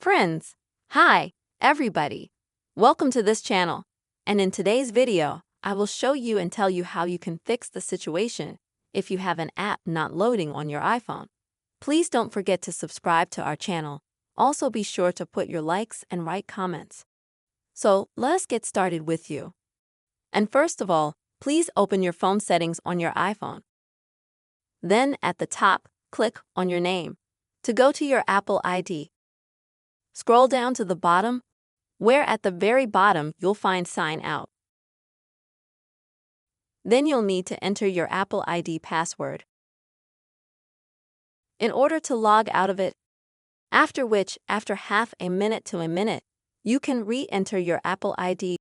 Friends, hi, everybody. Welcome to this channel. And in today's video, I will show you and tell you how you can fix the situation if you have an app not loading on your iPhone. Please don't forget to subscribe to our channel. Also be sure to put your likes and write comments. So let us get started with you. And first of all, please open your phone settings on your iPhone. Then at the top, click on your name to go to your Apple ID. Scroll down to the bottom, where at the very bottom you'll find Sign Out. Then you'll need to enter your Apple ID password in order to log out of it, after which, after half a minute to a minute, you can re-enter your Apple ID.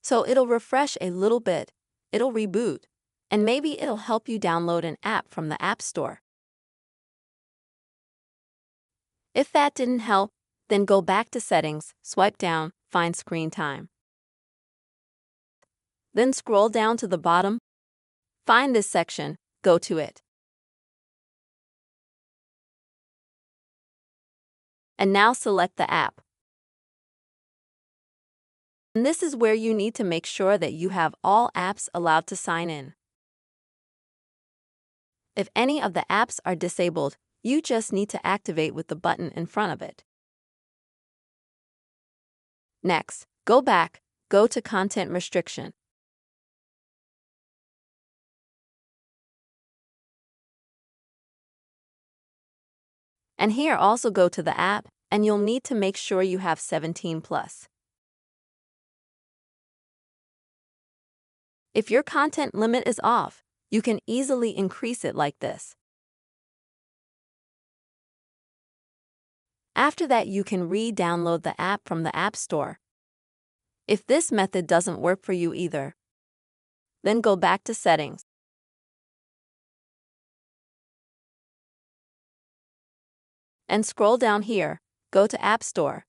So it'll refresh a little bit, it'll reboot, and maybe it'll help you download an app from the App Store. If that didn't help, then go back to Settings, swipe down, find Screen Time. Then scroll down to the bottom, find this section, go to it. And now select the app. And this is where you need to make sure that you have all apps allowed to sign in. If any of the apps are disabled, you just need to activate with the button in front of it. Next, go back, go to Content Restriction. And here also go to the app, and you'll need to make sure you have 17+. If your content limit is off, you can easily increase it like this. After that, you can re-download the app from the App Store. If this method doesn't work for you either, then go back to Settings. And scroll down here, go to App Store.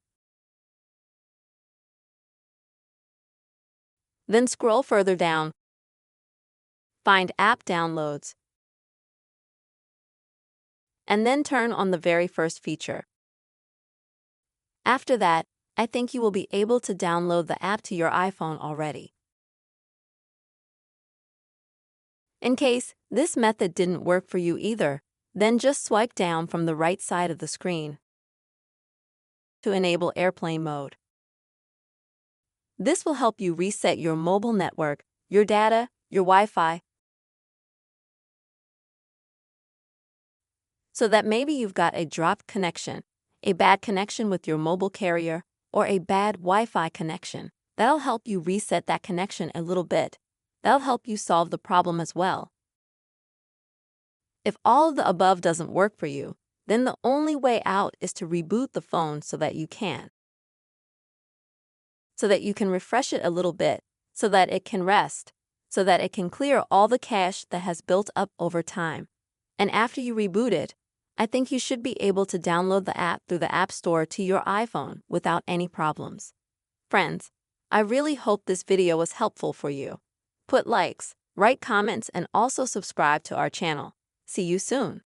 Then scroll further down, find App Downloads, and then turn on the very first feature. After that, I think you will be able to download the app to your iPhone already. In case this method didn't work for you either, then just swipe down from the right side of the screen to enable airplane mode. This will help you reset your mobile network, your data, your Wi-Fi, so that maybe you've got a dropped connection, a bad connection with your mobile carrier, or a bad Wi-Fi connection. That'll help you reset that connection a little bit. That'll help you solve the problem as well. If all of the above doesn't work for you, then the only way out is to reboot the phone so that you can refresh it a little bit, so that it can rest, so that it can clear all the cache that has built up over time. And after you reboot it, I think you should be able to download the app through the App Store to your iPhone without any problems. Friends, I really hope this video was helpful for you. Put likes, write comments, and also subscribe to our channel. See you soon.